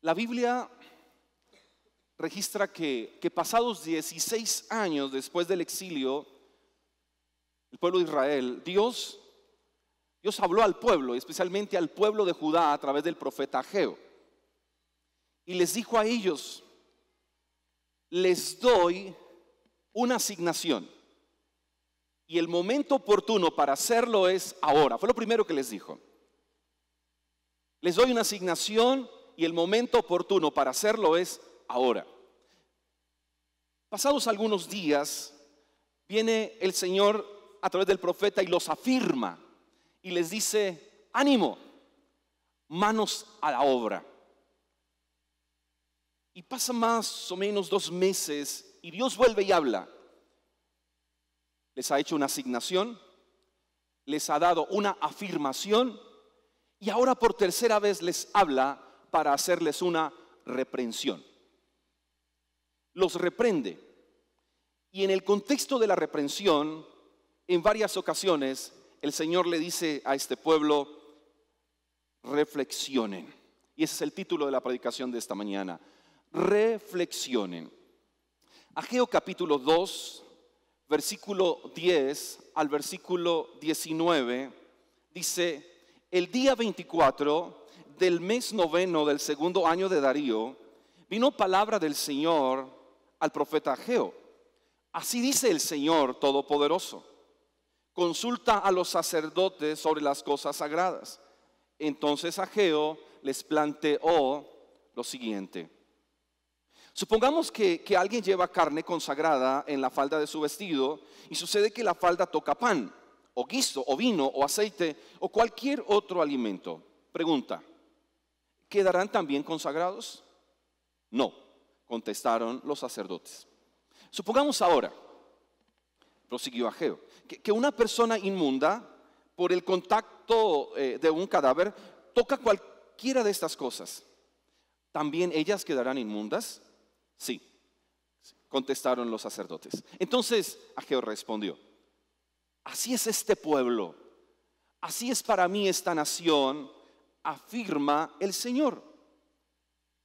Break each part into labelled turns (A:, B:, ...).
A: La Biblia registra que pasados 16 años después del exilio, el pueblo de Israel, Dios habló al pueblo, especialmente al pueblo de Judá a través del profeta Ageo. Y les dijo a ellos: les doy una asignación y el momento oportuno para hacerlo es ahora. Fue lo primero que les dijo. Les doy una asignación y el momento oportuno para hacerlo es ahora. Pasados algunos días, viene el Señor a través del profeta y los afirma y les dice: ánimo, manos a la obra. Y pasa más o menos 2 meses y Dios vuelve y habla. Les ha hecho una asignación, les ha dado una afirmación y ahora por tercera vez les habla para hacerles una reprensión. Los reprende. Y en el contexto de la reprensión, en varias ocasiones, el Señor le dice a este pueblo: reflexionen. Y ese es el título de la predicación de esta mañana. Reflexionen. Ageo capítulo 2, versículo 10 al versículo 19, dice: el día 24 del mes noveno del segundo año de Darío, vino palabra del Señor al profeta Ageo. Así dice el Señor Todopoderoso: consulta a los sacerdotes sobre las cosas sagradas. Entonces Ageo les planteó lo siguiente: supongamos que alguien lleva carne consagrada en la falda de su vestido y sucede que la falda toca pan, o guiso, o vino, o aceite, o cualquier otro alimento. Pregunta: ¿quedarán también consagrados? No, contestaron los sacerdotes. Supongamos ahora, prosiguió Ageo, que una persona inmunda, por el contacto de un cadáver, toca cualquiera de estas cosas. ¿También ellas quedarán inmundas? Sí, contestaron los sacerdotes. Entonces Ageo respondió: así es este pueblo, así es para mí esta nación, afirma el Señor.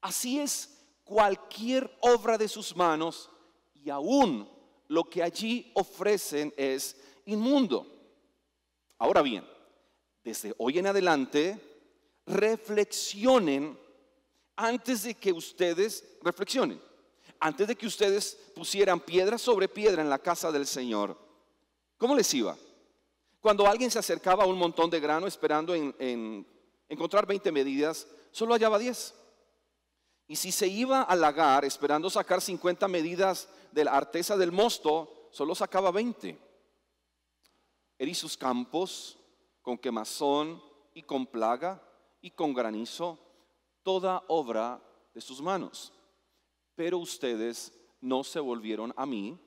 A: Así es cualquier obra de sus manos, y aún lo que allí ofrecen es inmundo. Ahora bien, desde hoy en adelante, reflexionen antes de que ustedes reflexionen. Antes de que ustedes pusieran piedra sobre piedra en la casa del Señor. ¿Cómo les iba? Cuando alguien se acercaba a un montón de grano esperando en encontrar 20 medidas, solo hallaba 10. Y si se iba al lagar esperando sacar 50 medidas de la arteza del mosto, solo sacaba 20. Herí sus campos con quemazón y con plaga y con granizo, toda obra de sus manos. Pero ustedes no se volvieron a mí,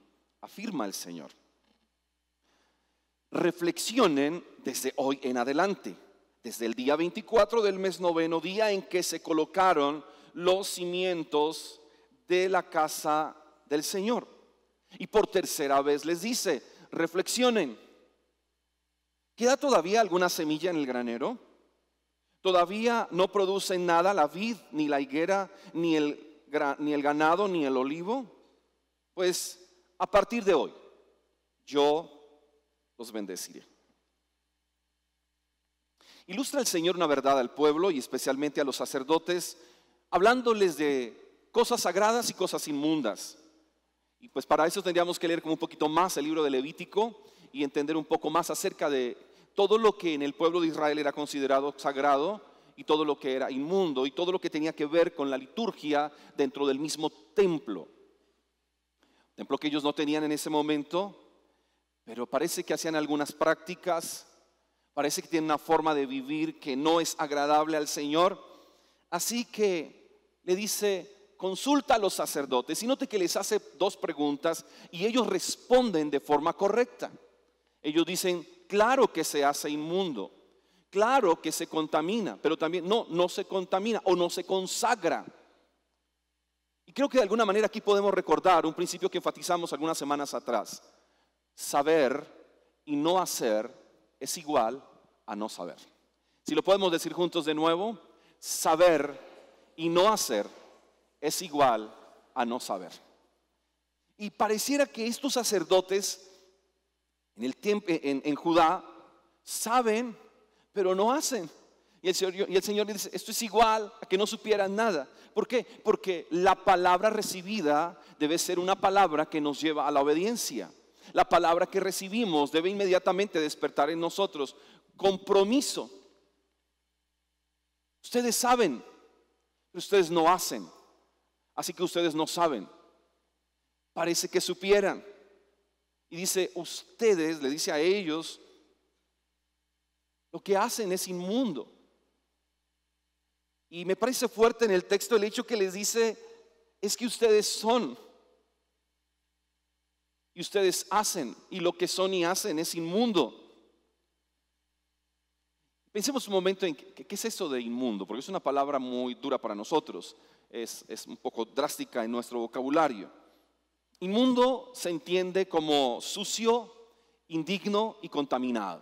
A: afirma el Señor. Reflexionen desde hoy en adelante, desde el día 24 del mes noveno, día en que se colocaron los cimientos de la casa del Señor. Y por tercera vez les dice: reflexionen. ¿Queda todavía alguna semilla en el granero? ¿Todavía no producen nada la vid, ni la higuera, ni el ganado, ni el olivo? Pues a partir de hoy yo los bendeciré. Ilustra el Señor una verdad al pueblo y especialmente a los sacerdotes, hablándoles de cosas sagradas y cosas inmundas. Y pues para eso tendríamos que leer como un poquito más el libro de Levítico y entender un poco más acerca de todo lo que en el pueblo de Israel era considerado sagrado y todo lo que era inmundo y todo lo que tenía que ver con la liturgia dentro del mismo templo. Templo que ellos no tenían en ese momento, pero parece que hacían algunas prácticas, parece que tienen una forma de vivir que no es agradable al Señor. Así que le dice: consulta a los sacerdotes. Y note que les hace 2 preguntas y ellos responden de forma correcta. Ellos dicen: claro que se hace inmundo, claro que se contamina, pero también no se contamina o no se consagra. Y creo que de alguna manera aquí podemos recordar un principio que enfatizamos algunas semanas atrás: saber y no hacer es igual a no saber. Si lo podemos decir juntos de nuevo: saber y no hacer es igual a no saber. Y pareciera que estos sacerdotes en el tiempo, en Judá, saben, pero no hacen. Y el Señor dice, esto es igual a que no supieran nada. ¿Por qué? Porque la palabra recibida debe ser una palabra que nos lleva a la obediencia. La palabra que recibimos debe inmediatamente despertar en nosotros compromiso. Ustedes saben, pero ustedes no hacen. Así que ustedes no saben. Parece que supieran. Y dice, ustedes, le dice a ellos, lo que hacen es inmundo. Y me parece fuerte en el texto el hecho que les dice, es que ustedes son. Y ustedes hacen, y lo que son y hacen es inmundo. Pensemos un momento en qué es eso de inmundo, porque es una palabra muy dura para nosotros, es un poco drástica en nuestro vocabulario. Inmundo se entiende como sucio, indigno y contaminado.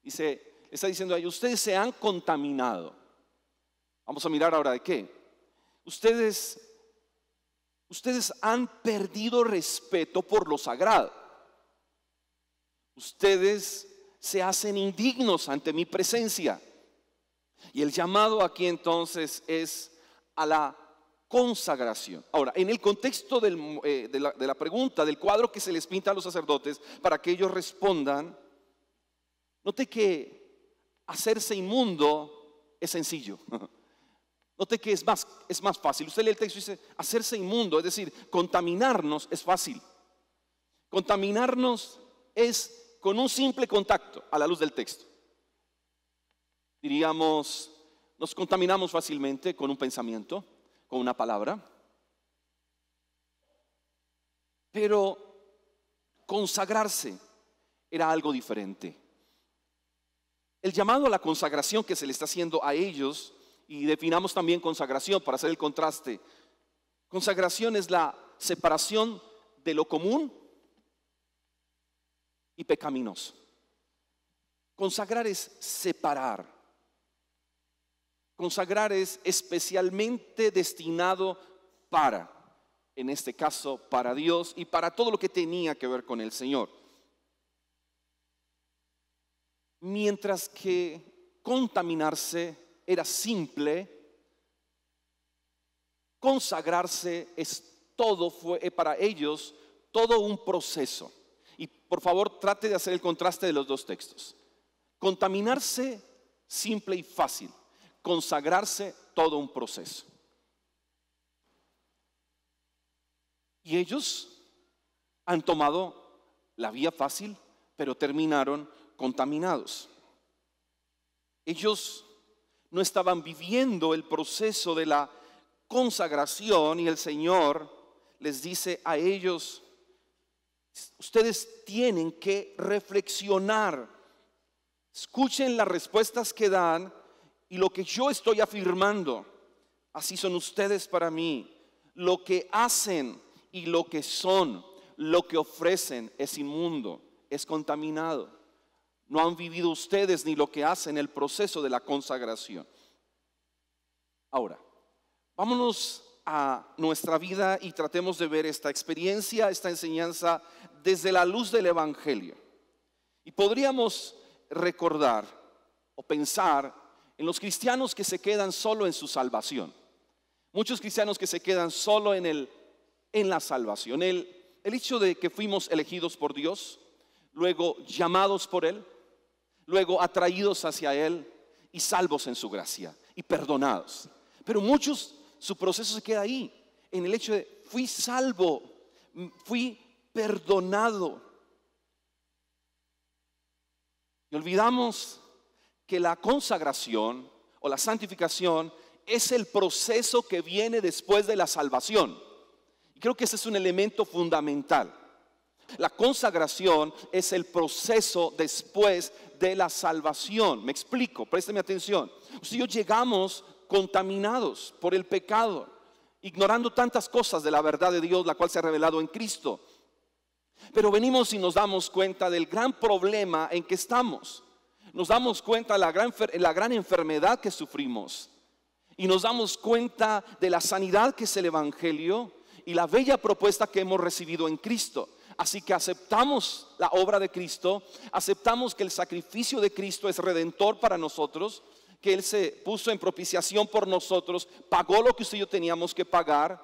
A: Dice, está diciendo a ellos, ustedes se han contaminado. Vamos a mirar ahora de qué. Ustedes han perdido respeto por lo sagrado. Ustedes se hacen indignos ante mi presencia. Y el llamado aquí entonces es a la consagración. Ahora, en el contexto de la pregunta, del cuadro que se les pinta a los sacerdotes para que ellos respondan, note que hacerse inmundo es sencillo. Note que es más fácil. Usted lee el texto y dice, hacerse inmundo, es decir, contaminarnos es fácil. Contaminarnos es con un simple contacto a la luz del texto. Diríamos, nos contaminamos fácilmente con un pensamiento, con una palabra. Pero consagrarse era algo diferente. El llamado a la consagración que se le está haciendo a ellos, y definamos también consagración para hacer el contraste. Consagración es la separación de lo común y pecaminoso. Consagrar es separar. Consagrar es especialmente destinado para, en este caso, para Dios y para todo lo que tenía que ver con el Señor. Mientras que contaminarse era simple, consagrarse fue para ellos todo un proceso. Y por favor trate de hacer el contraste de los dos textos. Contaminarse simple y fácil, consagrarse todo un proceso. Y ellos han tomado la vía fácil, pero terminaron contaminados. Ellos no estaban viviendo el proceso de la consagración y el Señor les dice a ellos, ustedes tienen que reflexionar, escuchen las respuestas que dan y lo que yo estoy afirmando, así son ustedes para mí, lo que hacen y lo que son, lo que ofrecen es inmundo, es contaminado. No han vivido ustedes ni lo que hacen el proceso de la consagración. Ahora, vámonos a nuestra vida y tratemos de ver esta experiencia, esta enseñanza desde la luz del Evangelio. Y podríamos recordar o pensar en los cristianos que se quedan solo en su salvación. Muchos cristianos que se quedan solo en la salvación. El hecho de que fuimos elegidos por Dios, luego llamados por Él, luego atraídos hacia Él y salvos en su gracia y perdonados. Pero muchos, su proceso se queda ahí, en el hecho de fui salvo, fui perdonado. Y olvidamos que la consagración o la santificación es el proceso que viene después de la salvación. Y creo que ese es un elemento fundamental. La consagración es el proceso después de la salvación. Me explico, présteme atención. Usted y yo llegamos contaminados por el pecado, ignorando tantas cosas de la verdad de Dios, la cual se ha revelado en Cristo. Pero venimos y nos damos cuenta del gran problema en que estamos. Nos damos cuenta de la gran enfermedad que sufrimos. y nos damos cuenta de la sanidad que es el Evangelio y la bella propuesta que hemos recibido en Cristo. Así que aceptamos la obra de Cristo, aceptamos que el sacrificio de Cristo es redentor para nosotros, que Él se puso en propiciación por nosotros, pagó lo que usted y yo teníamos que pagar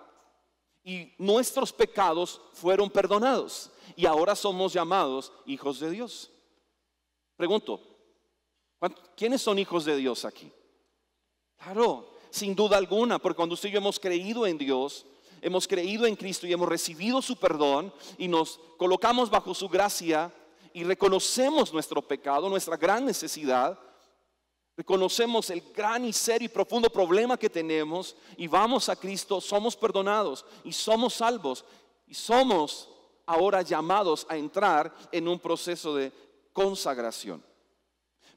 A: y nuestros pecados fueron perdonados y ahora somos llamados hijos de Dios. Pregunto, ¿quiénes son hijos de Dios aquí? Claro, sin duda alguna, porque cuando usted y yo hemos creído en Dios, hemos creído en Cristo y hemos recibido su perdón y nos colocamos bajo su gracia y reconocemos nuestro pecado, nuestra gran necesidad, reconocemos el gran y serio y profundo problema que tenemos y vamos a Cristo, somos perdonados y somos salvos y somos ahora llamados a entrar en un proceso de consagración.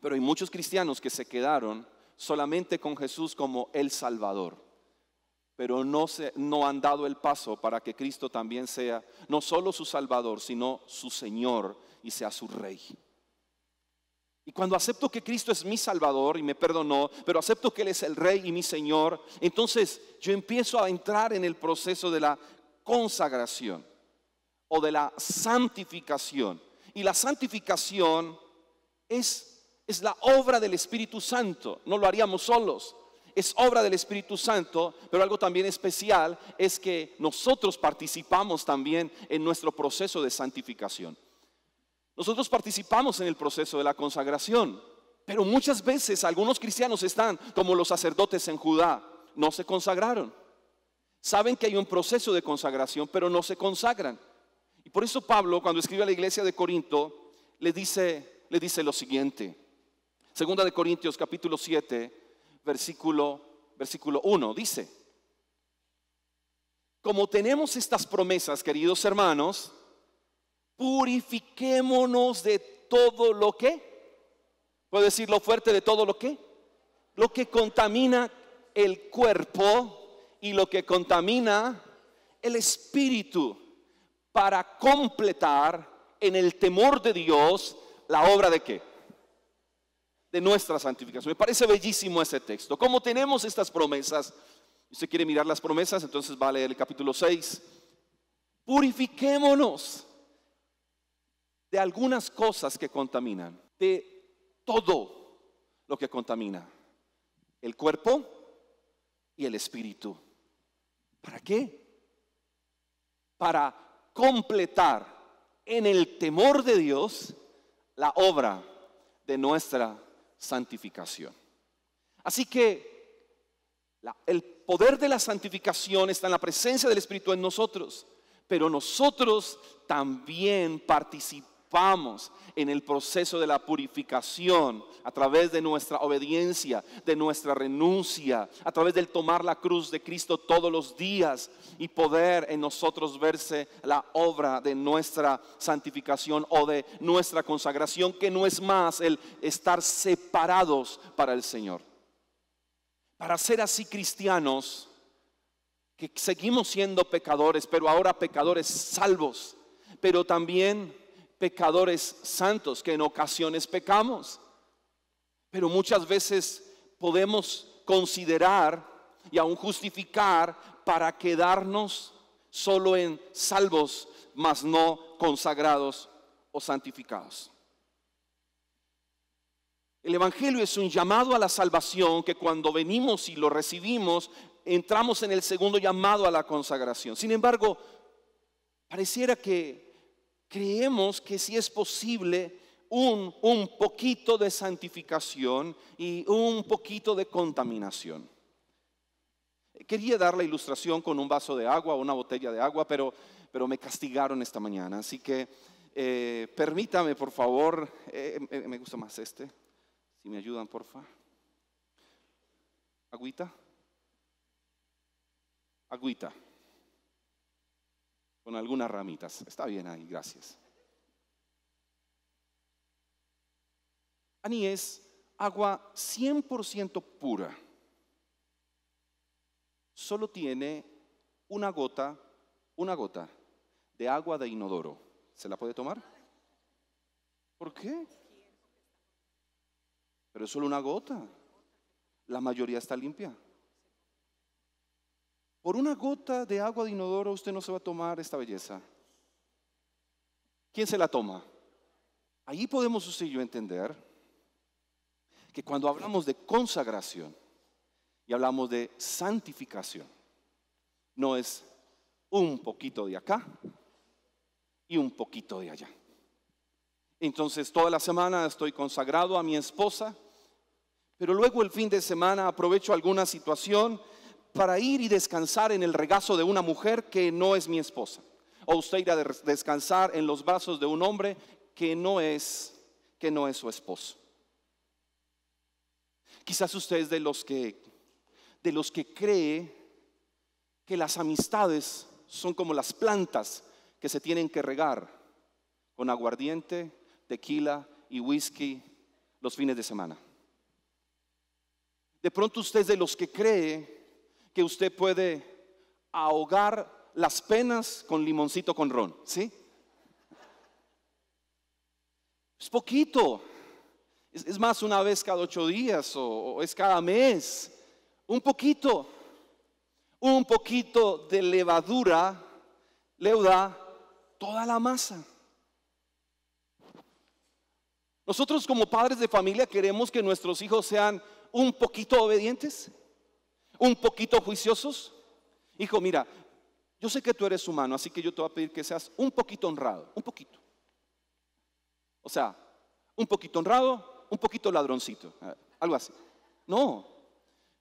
A: Pero hay muchos cristianos que se quedaron solamente con Jesús como el Salvador, pero no han dado el paso para que Cristo también sea no solo su Salvador, sino su Señor y sea su Rey. Y cuando acepto que Cristo es mi Salvador y me perdonó, pero acepto que Él es el Rey y mi Señor, entonces yo empiezo a entrar en el proceso de la consagración o de la santificación. Y la santificación es la obra del Espíritu Santo, no lo haríamos solos. Es obra del Espíritu Santo, pero algo también especial es que nosotros participamos también en nuestro proceso de santificación. Nosotros participamos en el proceso de la consagración, pero muchas veces algunos cristianos están como los sacerdotes en Judá, no se consagraron. Saben que hay un proceso de consagración, pero no se consagran. Y por eso Pablo, cuando escribe a la iglesia de Corinto, le dice lo siguiente. Segunda de Corintios capítulo 7, versículo 1, dice: como tenemos estas promesas, queridos hermanos, purifiquémonos de todo lo que, ¿puedo decirlo fuerte? De todo lo que contamina el cuerpo y lo que contamina el espíritu, para completar en el temor de Dios la obra de ¿qué? De nuestra santificación. Me parece bellísimo ese texto. Como tenemos estas promesas, si usted quiere mirar las promesas, entonces va a leer el capítulo 6. Purifiquémonos de algunas cosas que contaminan, de todo lo que contamina el cuerpo y el espíritu. ¿Para qué? Para completar en el temor de Dios la obra de nuestra santificación. Así que el poder de la santificación está en la presencia del Espíritu en nosotros, pero nosotros también participamos en el proceso de la purificación a través de nuestra obediencia, de nuestra renuncia, a través del tomar la cruz de Cristo todos los días y poder en nosotros verse la obra de nuestra santificación o de nuestra consagración, que no es más el estar separados para el Señor. Para ser así cristianos que seguimos siendo pecadores, pero ahora pecadores salvos, pero también pecadores santos, que en ocasiones pecamos, pero muchas veces podemos considerar y aún justificar para quedarnos solo en salvos, mas no consagrados o santificados. El Evangelio es un llamado a la salvación que cuando venimos y lo recibimos, entramos en el segundo llamado a la consagración. Sin embargo, pareciera que creemos que sí es posible un poquito de santificación y un poquito de contaminación. Quería dar la ilustración con un vaso de agua o una botella de agua, pero me castigaron esta mañana. Así que permítame, por favor, me gusta más este. Si me ayudan, porfa. Agüita. Con algunas ramitas. Está bien ahí, gracias. Ani es agua 100% pura. Solo tiene una gota de agua de inodoro. ¿Se la puede tomar? ¿Por qué? Pero es solo una gota. La mayoría está limpia. por una gota de agua de inodoro usted no se va a tomar esta belleza. ¿Quién se la toma? Ahí podemos usted y yo entender que cuando hablamos de consagración y hablamos de santificación, no es un poquito de acá y un poquito de allá. Entonces toda la semana estoy consagrado a mi esposa, pero luego el fin de semana aprovecho alguna situación para ir y descansar en el regazo de una mujer que no es mi esposa. O usted ir a descansar en los brazos de un hombre que no es su esposo. Quizás usted es de los que cree que las amistades son como las plantas que se tienen que regar con aguardiente, tequila y whisky los fines de semana. De pronto usted es de los que cree que usted puede ahogar las penas con limoncito con ron, ¿sí? Es poquito. Es más, una vez cada 8 días o es cada mes. Un poquito de levadura leuda toda la masa. Nosotros como padres de familia queremos que nuestros hijos sean un poquito obedientes, un poquito juiciosos. Hijo, mira, yo sé que tú eres humano, así que yo te voy a pedir que seas un poquito honrado, un poquito. O sea, un poquito honrado, un poquito ladroncito, algo así. No,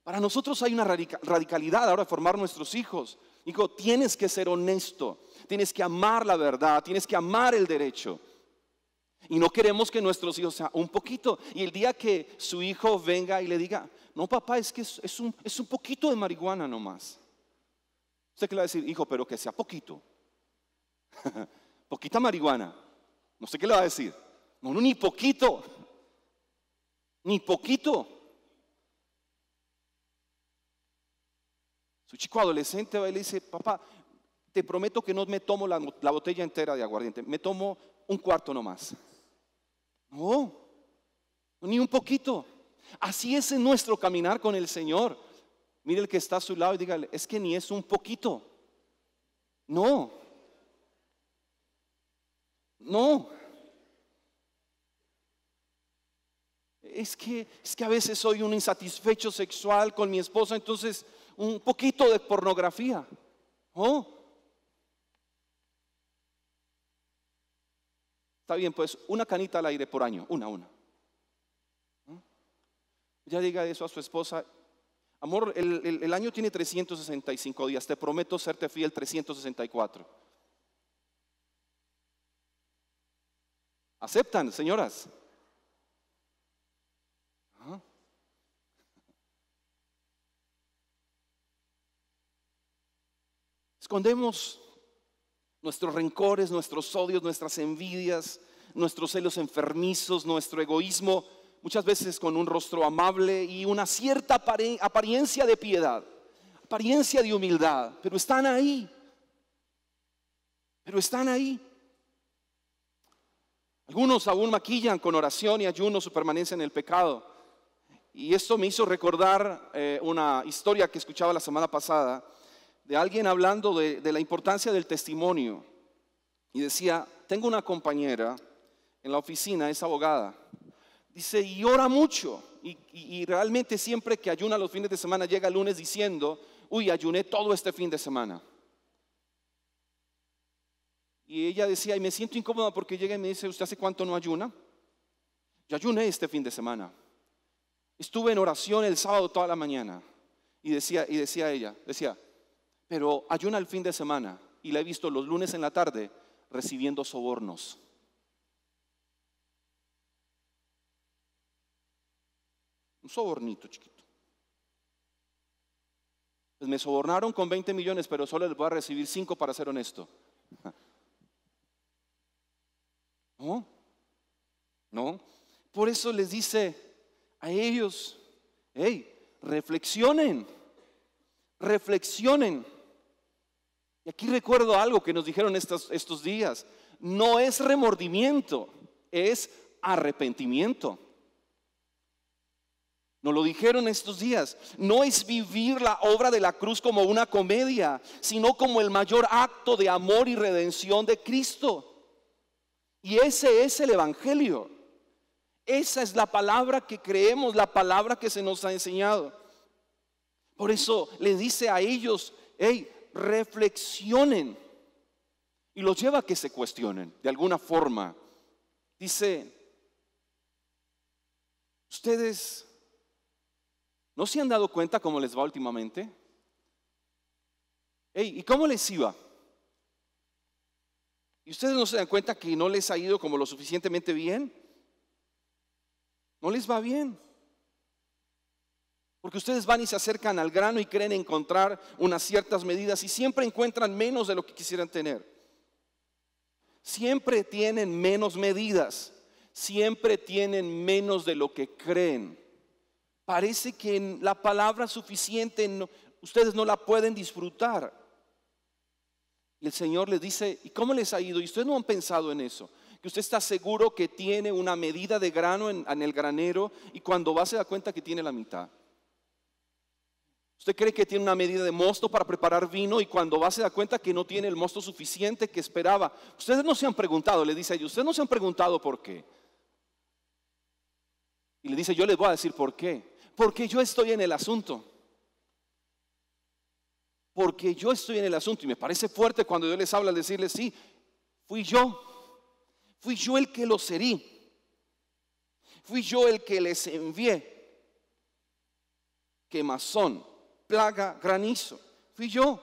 A: para nosotros hay una radicalidad a la hora de formar nuestros hijos. Hijo, tienes que ser honesto, tienes que amar la verdad, tienes que amar el derecho. Y no queremos que nuestros hijos sean un poquito. Y el día que su hijo venga y le diga, no papá, es que es un poquito de marihuana nomás. ¿Usted qué le va a decir? Hijo, pero que sea poquito. Poquita marihuana. No sé qué le va a decir. No, ni poquito. Ni poquito. Su chico adolescente va y le dice, papá, te prometo que no me tomo la botella entera de aguardiente, me tomo un cuarto nomás. No, ni un poquito. Así es en nuestro caminar con el Señor. Mire el que está a su lado y dígale, es que ni es un poquito. No. Es que a veces soy un insatisfecho sexual con mi esposa, entonces un poquito de pornografía. Está bien, pues una canita al aire por año, una. Ya diga eso a su esposa. Amor, el año tiene 365 días, te prometo serte fiel 364. ¿Aceptan, señoras? Escondemos nuestros rencores, nuestros odios, nuestras envidias, nuestros celos enfermizos, nuestro egoísmo, muchas veces con un rostro amable y una cierta apariencia de piedad, apariencia de humildad, pero están ahí. Algunos aún maquillan con oración y ayuno su permanencia en el pecado. Y esto me hizo recordar una historia que escuchaba la semana pasada de alguien hablando de la importancia del testimonio. Y decía, tengo una compañera en la oficina, es abogada. Dice, y ora mucho. Y realmente siempre que ayuna los fines de semana llega el lunes diciendo, uy, ayuné todo este fin de semana. Y ella decía, y me siento incómoda porque llega y me dice, ¿usted hace cuánto no ayuna? Yo ayuné este fin de semana. Estuve en oración el sábado toda la mañana. Y decía ella, pero ayuna el fin de semana y la he visto los lunes en la tarde recibiendo sobornos. Un sobornito chiquito. Pues me sobornaron con 20 millones, pero solo les voy a recibir 5 para ser honesto. No. Por eso les dice a ellos, hey, reflexionen. Y aquí recuerdo algo que nos dijeron estos días. No es remordimiento, es arrepentimiento. Nos lo dijeron estos días. No es vivir la obra de la cruz como una comedia, sino como el mayor acto de amor y redención de Cristo. Y ese es el evangelio. Esa es la palabra que creemos, la palabra que se nos ha enseñado. Por eso le dice a ellos, hey, reflexionen. Y los lleva a que se cuestionen de alguna forma. Dice, ustedes ¿no se han dado cuenta cómo les va últimamente? Hey, ¿y cómo les iba? ¿Y ustedes no se dan cuenta que no les ha ido como lo suficientemente bien? No les va bien. Porque ustedes van y se acercan al grano y creen encontrar unas ciertas medidas y siempre encuentran menos de lo que quisieran tener. Siempre tienen menos medidas. Siempre tienen menos de lo que creen. Parece que en la palabra suficiente ustedes no la pueden disfrutar. Y el Señor les dice, ¿y cómo les ha ido? Y ustedes no han pensado en eso. Que usted está seguro que tiene una medida de grano en el granero y cuando va se da cuenta que tiene la mitad. Usted cree que tiene una medida de mosto para preparar vino y cuando va se da cuenta que no tiene el mosto suficiente que esperaba. Ustedes no se han preguntado, le dice a ellos, ustedes no se han preguntado por qué. Y le dice, yo les voy a decir por qué. Porque yo estoy en el asunto. Porque yo estoy en el asunto. Y me parece fuerte cuando Dios les habla al decirles, sí, fui yo. Fui yo el que los herí. Fui yo el que les envié. Quemazón, plaga, granizo. Fui yo.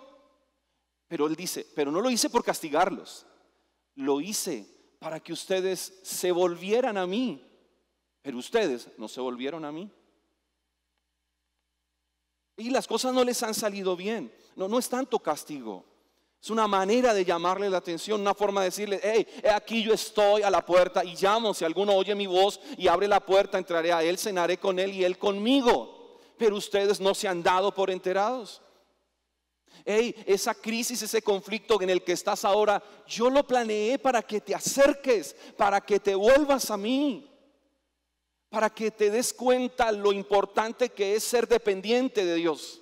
A: Pero Él dice, pero no lo hice por castigarlos. Lo hice para que ustedes se volvieran a mí. Pero ustedes no se volvieron a mí. Y las cosas no les han salido bien. No es tanto castigo. Es una manera de llamarle la atención, una forma de decirle, hey, aquí yo estoy a la puerta y llamo. Si alguno oye mi voz y abre la puerta, entraré a él, cenaré con él y él conmigo. Pero ustedes no se han dado por enterados. Hey, esa crisis, ese conflicto en el que estás ahora, yo lo planeé para que te acerques, para que te vuelvas a mí. Para que te des cuenta lo importante que es ser dependiente de Dios.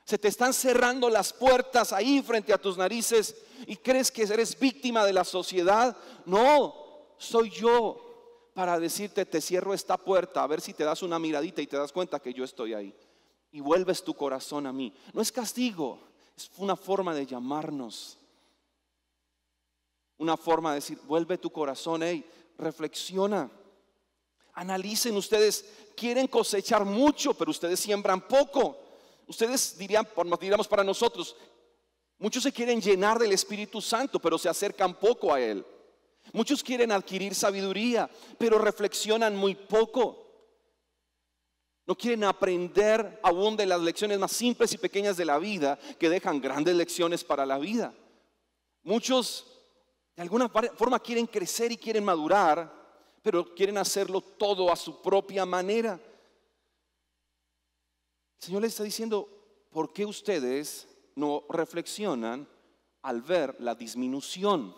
A: Se te están cerrando las puertas ahí frente a tus narices y crees que eres víctima de la sociedad. No, soy yo para decirte, te cierro esta puerta, a ver si te das una miradita y te das cuenta que yo estoy ahí. Y vuelves tu corazón a mí. No es castigo, es una forma de llamarnos. Una forma de decir, vuelve tu corazón, hey. Reflexiona, analicen. Ustedes quieren cosechar mucho, pero ustedes siembran poco. Ustedes diríamos para nosotros, muchos se quieren llenar del Espíritu Santo, pero se acercan poco a Él. Muchos quieren adquirir sabiduría, pero reflexionan muy poco. No quieren aprender aún de las lecciones más simples y pequeñas de la vida, que dejan grandes lecciones para la vida. Muchos de alguna forma quieren crecer y quieren madurar, pero quieren hacerlo todo a su propia manera. El Señor les está diciendo, ¿por qué ustedes no reflexionan al ver la disminución?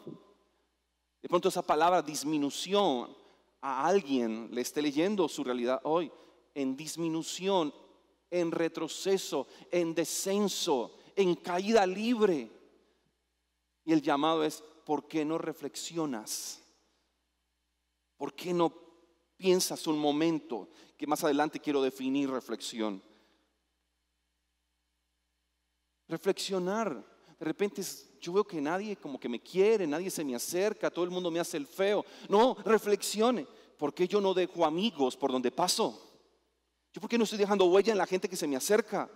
A: De pronto esa palabra disminución a alguien le esté leyendo su realidad hoy en disminución, en retroceso, en descenso, en caída libre. Y el llamado es, ¿por qué no reflexionas? ¿Por qué no piensas un momento? Que más adelante quiero definir reflexión. Reflexionar. De repente yo veo que nadie como que me quiere, nadie se me acerca, todo el mundo me hace el feo. No, reflexione. ¿Por qué yo no dejo amigos por donde paso? ¿Yo por qué no estoy dejando huella en la gente que se me acerca?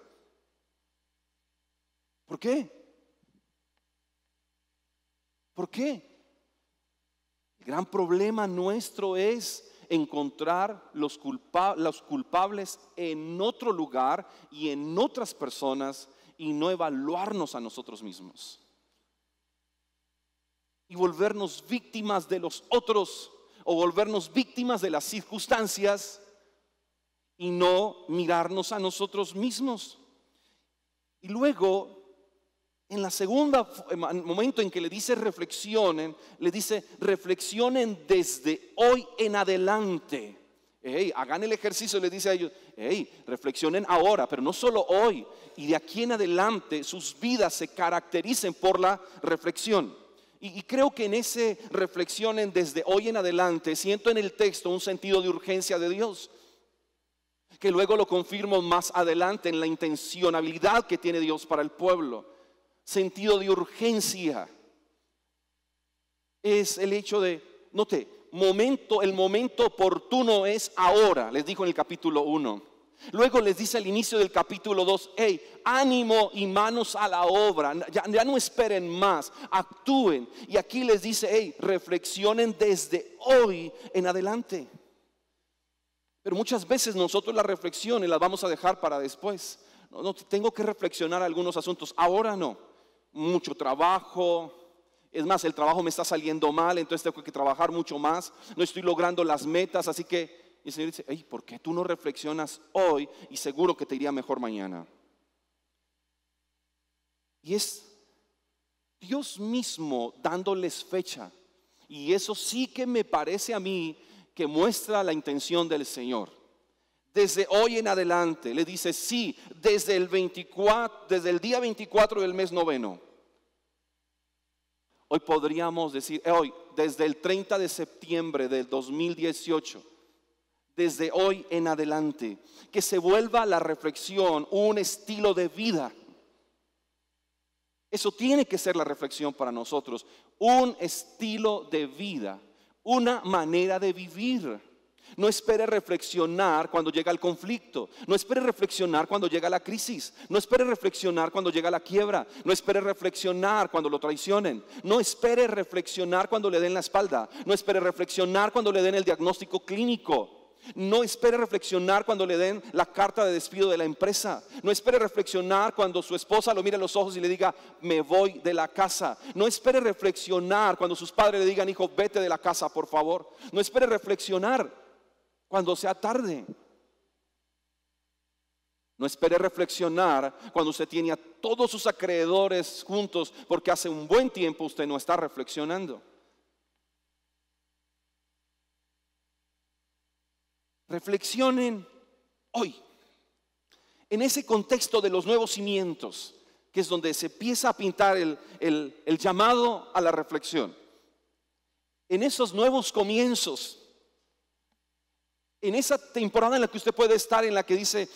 A: ¿Por qué? ¿Por qué? El gran problema nuestro es encontrar los culpables en otro lugar y en otras personas y no evaluarnos a nosotros mismos. Y volvernos víctimas de los otros o volvernos víctimas de las circunstancias y no mirarnos a nosotros mismos. Y luego, en la segunda momento en que le dice reflexionen, le dice reflexionen desde hoy en adelante. Hey, hagan el ejercicio, les dice a ellos, hey, reflexionen ahora, pero no solo hoy, y de aquí en adelante sus vidas se caractericen por la reflexión. Y creo que en ese reflexionen desde hoy en adelante, siento en el texto un sentido de urgencia de Dios, que luego lo confirmo más adelante en la intencionalidad que tiene Dios para el pueblo. Sentido de urgencia es el hecho de, note, el momento oportuno es ahora, les dijo en el capítulo 1. Luego les dice al inicio del capítulo 2, hey, ánimo y manos a la obra, ya no esperen más, actúen. Y aquí les dice, hey, reflexionen desde hoy en adelante. Pero muchas veces nosotros las reflexiones las vamos a dejar para después. No, tengo que reflexionar algunos asuntos, ahora no. Mucho trabajo, es más, el trabajo me está saliendo mal, entonces tengo que trabajar mucho más, no estoy logrando las metas, así que y el Señor dice, hey, ¿por qué tú no reflexionas hoy? Y seguro que te iría mejor mañana. Y es Dios mismo dándoles fecha. Y eso sí que me parece a mí que muestra la intención del Señor. Desde hoy en adelante, le dice, sí, desde el día 24 del mes noveno. Hoy podríamos decir, hoy, desde el 30 de septiembre del 2018, desde hoy en adelante, que se vuelva la reflexión un estilo de vida. Eso tiene que ser la reflexión para nosotros, un estilo de vida, una manera de vivir. No espere reflexionar cuando llega el conflicto, no espere reflexionar cuando llega la crisis, no espere reflexionar cuando llega la quiebra, no espere reflexionar cuando lo traicionen, no espere reflexionar cuando le den la espalda, no espere reflexionar cuando le den el diagnóstico clínico. No espere reflexionar cuando le den la carta de despido de la empresa. No espere reflexionar cuando su esposa lo mire a los ojos y le diga, me voy de la casa. No espere reflexionar cuando sus padres le digan, hijo, vete de la casa, por favor. No espere reflexionar cuando sea tarde. No espere reflexionar cuando usted tiene a todos sus acreedores juntos, porque hace un buen tiempo usted no está reflexionando. Reflexionen hoy, en ese contexto de los nuevos cimientos, que es donde se empieza a pintar el llamado a la reflexión. En esos nuevos comienzos, en esa temporada en la que usted puede estar, en la que dice,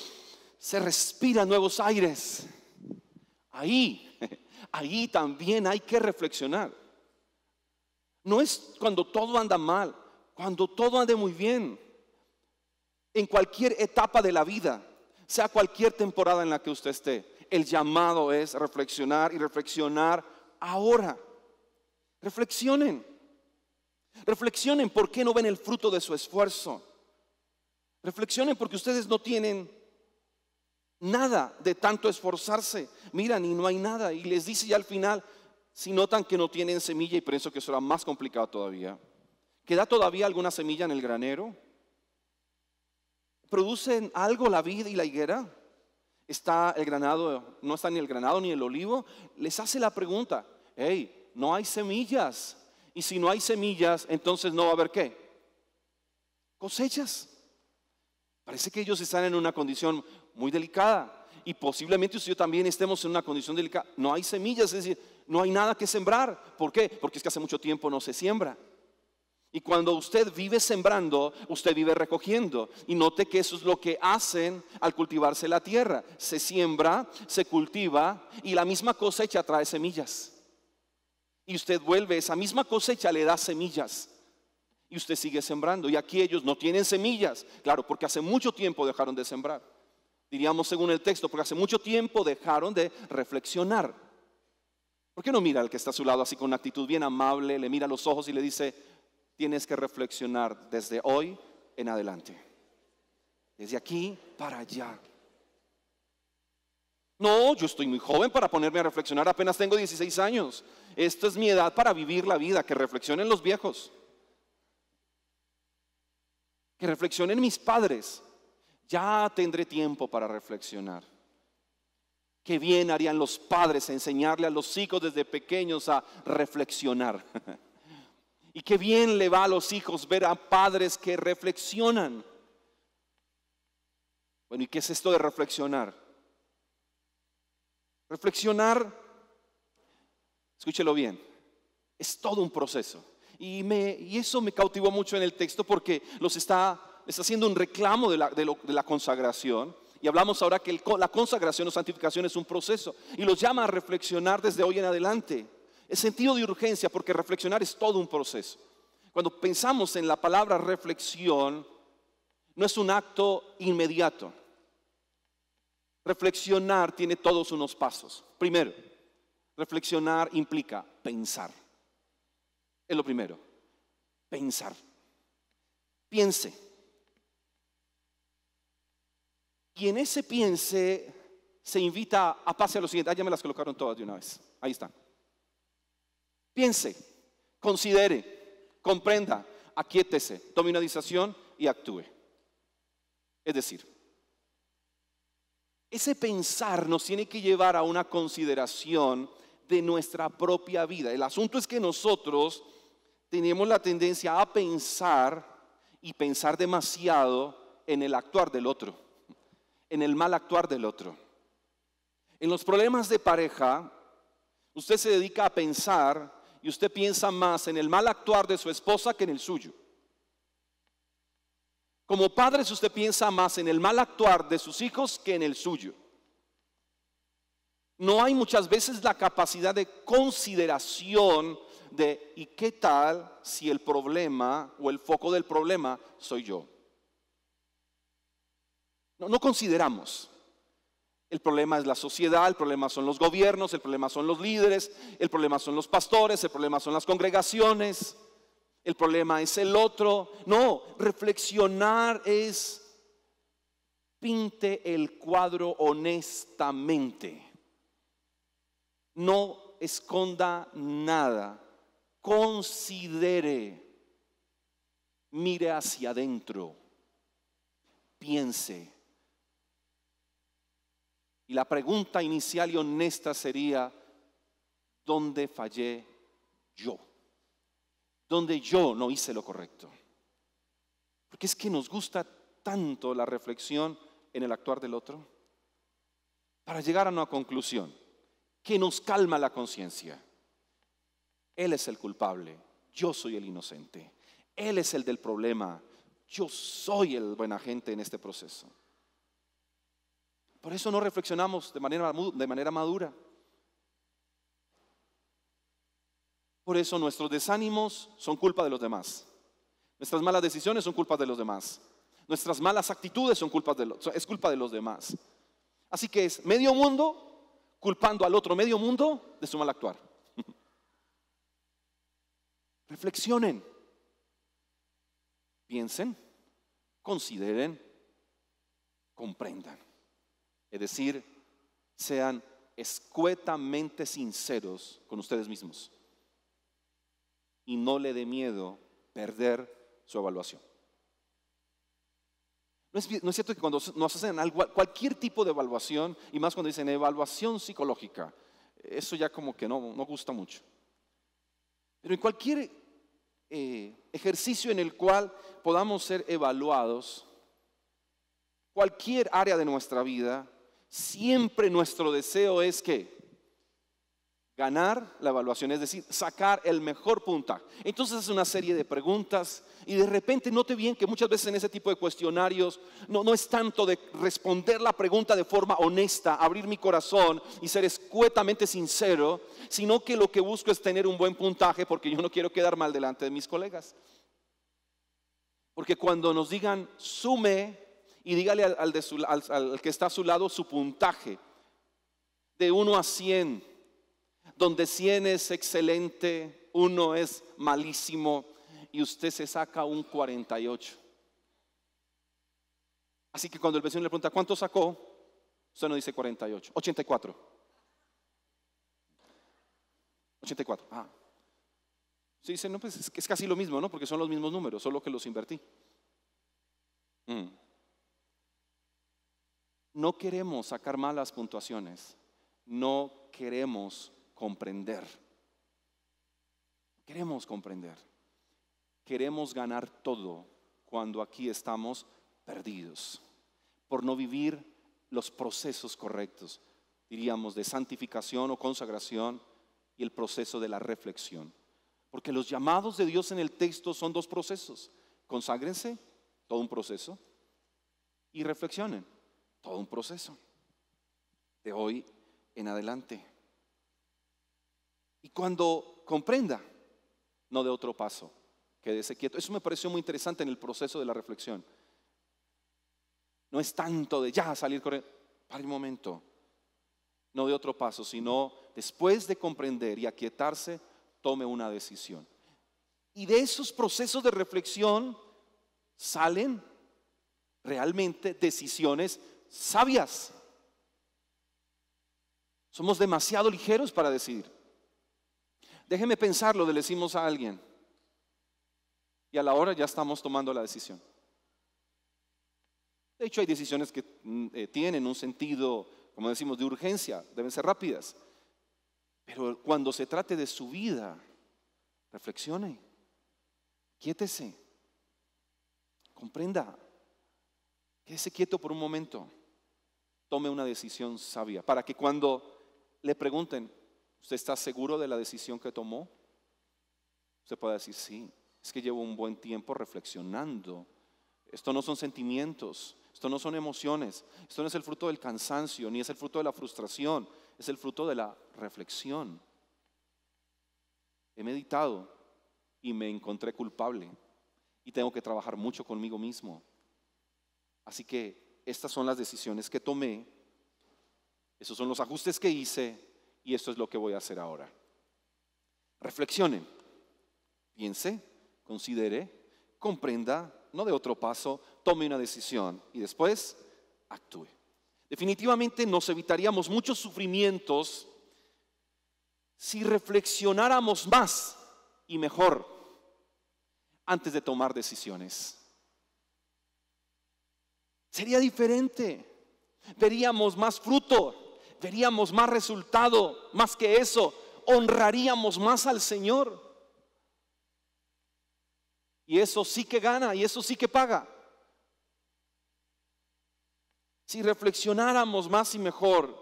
A: se respiran nuevos aires. Ahí también hay que reflexionar. No es cuando todo anda mal, cuando todo ande muy bien. En cualquier etapa de la vida, sea cualquier temporada en la que usted esté, el llamado es reflexionar y reflexionar ahora. Reflexionen. Reflexionen por qué no ven el fruto de su esfuerzo. Reflexionen porque ustedes no tienen nada de tanto esforzarse. Miran y no hay nada. Y les dice ya al final, si notan que no tienen semilla, y pienso que eso era más complicado todavía. ¿Queda todavía alguna semilla en el granero? ¿Producen algo la vid y la higuera? ¿Está el granado? ¿No está ni el granado ni el olivo? Les hace la pregunta, hey, no hay semillas. Y si no hay semillas, entonces no va a haber ¿qué? Cosechas. Parece que ellos están en una condición muy delicada. Y posiblemente usted y yo también estemos en una condición delicada. No hay semillas, es decir, no hay nada que sembrar. ¿Por qué? Porque es que hace mucho tiempo no se siembra. Y cuando usted vive sembrando, usted vive recogiendo. Y note que eso es lo que hacen al cultivarse la tierra. Se siembra, se cultiva y la misma cosecha trae semillas. Y usted vuelve, esa misma cosecha le da semillas. Y usted sigue sembrando. Y aquí ellos no tienen semillas. Claro, porque hace mucho tiempo dejaron de sembrar. Diríamos según el texto, porque hace mucho tiempo dejaron de reflexionar. ¿Por qué no mira al que está a su lado así con una actitud bien amable, le mira a los ojos y le dice, tienes que reflexionar desde hoy en adelante, desde aquí para allá? No, yo estoy muy joven para ponerme a reflexionar, apenas tengo 16 años. Esta es mi edad para vivir la vida. Que reflexionen los viejos, que reflexionen mis padres. Ya tendré tiempo para reflexionar. Qué bien harían los padres enseñarle a los hijos desde pequeños a reflexionar. Y qué bien le va a los hijos ver a padres que reflexionan. Bueno, ¿y qué es esto de reflexionar? Reflexionar, escúchelo bien, es todo un proceso. Y eso me cautivó mucho en el texto porque está haciendo un reclamo de la consagración. Y hablamos ahora que la consagración o santificación es un proceso. Y los llama a reflexionar desde hoy en adelante. Es sentido de urgencia porque reflexionar es todo un proceso. Cuando pensamos en la palabra reflexión, no es un acto inmediato. Reflexionar tiene todos unos pasos. Primero, reflexionar implica pensar. Es lo primero, pensar. Piense. Y en ese piense se invita a pase a lo siguiente. Ya me las colocaron todas de una vez. Ahí están. Piense, considere, comprenda, aquíétese, tome una decisión y actúe. Es decir, ese pensar nos tiene que llevar a una consideración de nuestra propia vida. El asunto es que nosotros tenemos la tendencia a pensar y pensar demasiado en el actuar del otro, en el mal actuar del otro. En los problemas de pareja, usted se dedica a pensar y usted piensa más en el mal actuar de su esposa que en el suyo. Como padres, usted piensa más en el mal actuar de sus hijos que en el suyo. No hay muchas veces la capacidad de consideración de ¿y qué tal si el problema o el foco del problema soy yo? No consideramos. El problema es la sociedad, el problema son los gobiernos, el problema son los líderes, el problema son los pastores, el problema son las congregaciones, el problema es el otro. No, reflexionar es pinte el cuadro honestamente. No esconda nada, considere, mire hacia adentro, piense. Y la pregunta inicial y honesta sería, ¿dónde fallé yo? ¿Dónde yo no hice lo correcto? Porque es que nos gusta tanto la reflexión en el actuar del otro para llegar a una conclusión que nos calma la conciencia. Él es el culpable, yo soy el inocente. Él es el del problema, yo soy el buen agente en este proceso. Por eso no reflexionamos de manera madura. Por eso nuestros desánimos son culpa de los demás. Nuestras malas decisiones son culpa de los demás. Nuestras malas actitudes es culpa de los demás. Así que es medio mundo culpando al otro medio mundo de su mal actuar. Reflexionen, piensen, consideren, comprendan. Es decir, sean escuetamente sinceros con ustedes mismos y no le dé miedo perder su evaluación. No es cierto que cuando nos hacen cualquier tipo de evaluación, y más cuando dicen evaluación psicológica, eso ya como que no gusta mucho. Pero en cualquier ejercicio en el cual podamos ser evaluados, cualquier área de nuestra vida, siempre nuestro deseo es que ganar la evaluación, es decir, sacar el mejor puntaje. Entonces es una serie de preguntas y de repente note bien que muchas veces en ese tipo de cuestionarios no es tanto de responder la pregunta de forma honesta, abrir mi corazón y ser escuetamente sincero, sino que lo que busco es tener un buen puntaje porque yo no quiero quedar mal delante de mis colegas. Porque cuando nos digan sume y dígale al que está a su lado su puntaje de 1 a 100, donde 100 es excelente, 1 es malísimo y usted se saca un 48. Así que cuando el vecino le pregunta ¿cuánto sacó? Usted no dice 48, 84. 84. Sí, dice, no, pues es casi lo mismo, ¿no? Porque son los mismos números, solo que los invertí. No queremos sacar malas puntuaciones, no queremos comprender. Queremos comprender. Queremos ganar todo cuando aquí estamos perdidos. por no vivir los procesos correctos, diríamos, de santificación o consagración y el proceso de la reflexión. Porque los llamados de Dios en el texto son dos procesos: conságrense, todo un proceso, y reflexionen, todo un proceso, de hoy en adelante. Y cuando comprenda, no de otro paso, quédese quieto. Eso me pareció muy interesante en el proceso de la reflexión. No es tanto de ya salir corriendo, para el momento, no de otro paso, sino después de comprender y aquietarse, tome una decisión. Y de esos procesos de reflexión salen realmente decisiones sabias. Somos demasiado ligeros para decidir. Déjeme pensarlo, le decimos a alguien, y a la hora ya estamos tomando la decisión. De hecho, hay decisiones que tienen un sentido, como decimos, de urgencia, deben ser rápidas. Pero cuando se trate de su vida, reflexione, quiétese, comprenda, quédese quieto por un momento, tome una decisión sabia, para que cuando le pregunten, ¿usted está seguro de la decisión que tomó? Usted pueda decir, sí, es que llevo un buen tiempo reflexionando. Esto no son sentimientos, esto no son emociones, esto no es el fruto del cansancio, ni es el fruto de la frustración, es el fruto de la reflexión. He meditado y me encontré culpable y tengo que trabajar mucho conmigo mismo. Así que estas son las decisiones que tomé, esos son los ajustes que hice y esto es lo que voy a hacer ahora. Reflexionen, piense, considere, comprenda, no de otro paso, tome una decisión y después actúe. Definitivamente nos evitaríamos muchos sufrimientos si reflexionáramos más y mejor antes de tomar decisiones. Sería diferente, veríamos más fruto, veríamos más resultado, más que eso, honraríamos más al Señor. Y eso sí que gana y eso sí que paga. Si reflexionáramos más y mejor,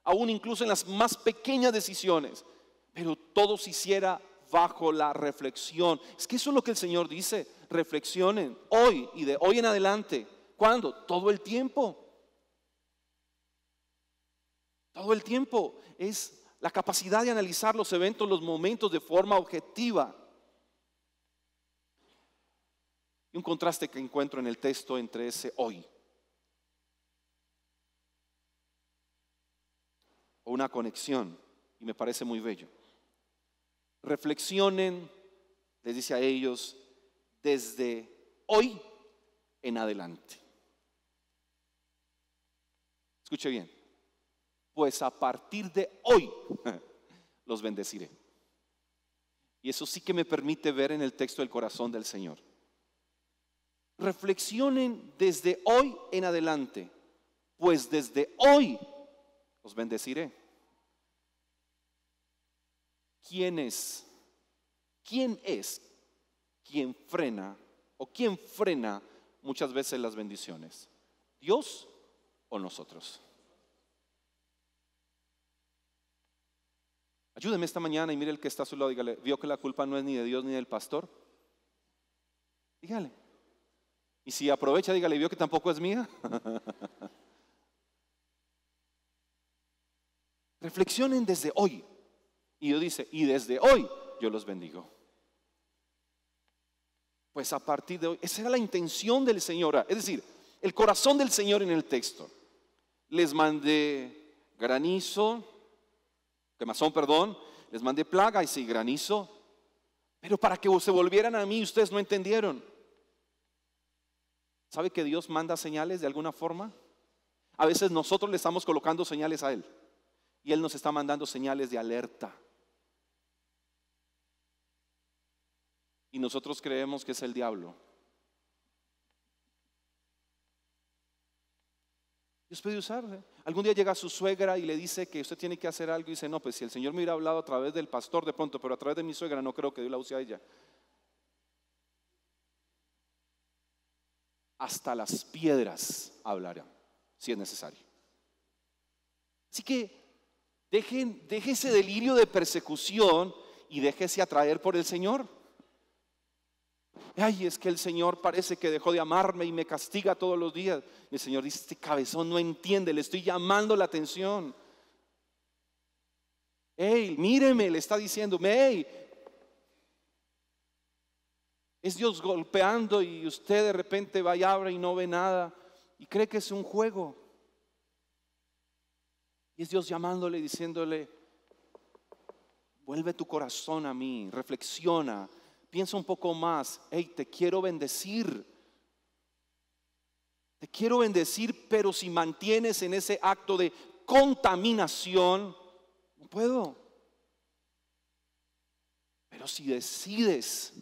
A: aún incluso en las más pequeñas decisiones, pero todo se hiciera bajo la reflexión. Es que eso es lo que el Señor dice: reflexionen hoy y de hoy en adelante. ¿Cuándo? Todo el tiempo. Todo el tiempo es la capacidad de analizar los eventos, los momentos de forma objetiva. Y un contraste que encuentro en el texto entre ese hoy o una conexión, y me parece muy bello. Reflexionen, les dice a ellos, desde hoy en adelante. Escuche bien, pues a partir de hoy los bendeciré. Y eso sí que me permite ver en el texto el corazón del Señor. Reflexionen desde hoy en adelante, pues desde hoy los bendeciré. ¿Quién es quien frena o quién frena muchas veces las bendiciones? ¿Dios o nosotros? Ayúdeme esta mañana y mire el que está a su lado, dígale, ¿vio que la culpa no es ni de Dios ni del pastor? Dígale. Y si aprovecha, dígale, ¿vio que tampoco es mía? Reflexionen desde hoy. Y Dios dice, y desde hoy yo los bendigo. Pues a partir de hoy, esa era la intención del Señor. Es decir, el corazón del Señor en el texto. Les mandé granizo, quemazón, perdón, les mandé plaga y sí, granizo. Pero para que se volvieran a mí, ustedes no entendieron. ¿Sabe que Dios manda señales de alguna forma? A veces nosotros le estamos colocando señales a Él y Él nos está mandando señales de alerta. Y nosotros creemos que es el diablo. Dios puede usar. Algún día llega su suegra y le dice que usted tiene que hacer algo y dice, no, pues si el Señor me hubiera hablado a través del pastor de pronto, pero a través de mi suegra no creo que Dios la use a ella. hasta las piedras hablarán, si es necesario. Así que deje ese delirio de persecución y déjese atraer por el Señor. Ay, es que el Señor parece que dejó de amarme y me castiga todos los días. Y el Señor dice, este cabezón no entiende, le estoy llamando la atención. Hey, míreme, le está diciendo, hey. Es Dios golpeando y usted de repente va y abre y no ve nada y cree que es un juego. Y es Dios llamándole y diciéndole, vuelve tu corazón a mí, reflexiona, piensa un poco más. Hey, te quiero bendecir. Te quiero bendecir, pero si mantienes en ese acto de contaminación, no puedo. Pero si decides,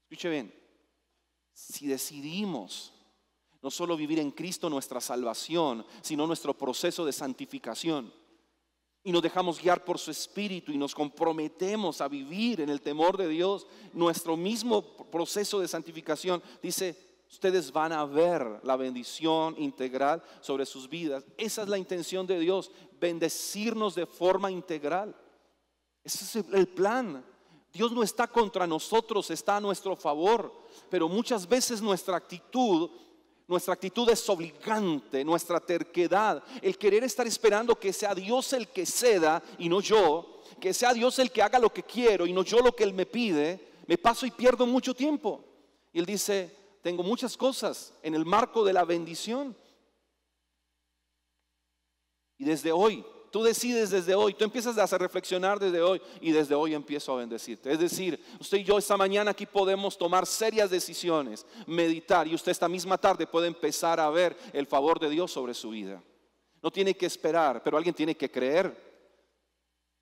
A: escuche bien, si decidimos no solo vivir en Cristo nuestra salvación, sino nuestro proceso de santificación, y nos dejamos guiar por su Espíritu y nos comprometemos a vivir en el temor de Dios, nuestro mismo proceso de santificación, dice, ustedes van a ver la bendición integral sobre sus vidas. Esa es la intención de Dios, bendecirnos de forma integral. Ese es el plan. Dios no está contra nosotros, está a nuestro favor, pero muchas veces nuestra actitud es obligante, nuestra terquedad, el querer estar esperando que sea Dios el que ceda y no yo, que sea Dios el que haga lo que quiero y no yo lo que Él me pide, me paso y pierdo mucho tiempo. Y Él dice, tengo muchas cosas en el marco de la bendición. Y desde hoy, tú decides desde hoy, tú empiezas a reflexionar desde hoy y desde hoy empiezo a bendecirte. Es decir, usted y yo esta mañana aquí podemos tomar serias decisiones, meditar, y usted esta misma tarde puede empezar a ver el favor de Dios sobre su vida. No tiene que esperar, pero alguien tiene que creer.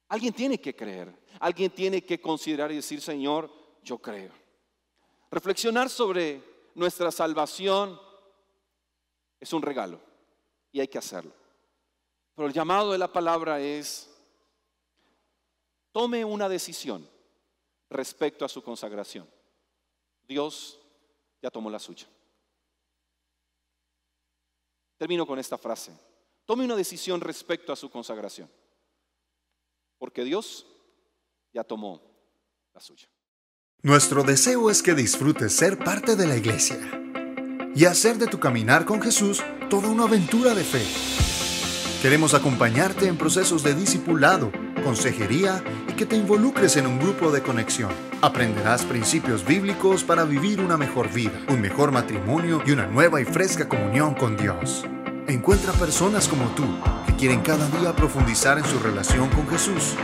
A: Alguien tiene que creer. Alguien tiene que considerar y decir, Señor, yo creo. Reflexionar sobre nuestra salvación es un regalo y hay que hacerlo. Pero el llamado de la palabra es, tome una decisión respecto a su consagración. Dios ya tomó la suya. Termino con esta frase. Tome una decisión respecto a su consagración, porque Dios ya tomó la suya.
B: Nuestro deseo es que disfrutes ser parte de la iglesia y hacer de tu caminar con Jesús toda una aventura de fe. Queremos acompañarte en procesos de discipulado, consejería y que te involucres en un grupo de conexión. Aprenderás principios bíblicos para vivir una mejor vida, un mejor matrimonio y una nueva y fresca comunión con Dios. Encuentra personas como tú que quieren cada día profundizar en su relación con Jesús.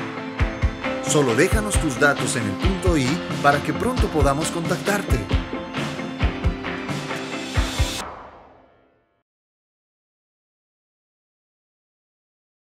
B: Solo déjanos tus datos en el punto I para que pronto podamos contactarte.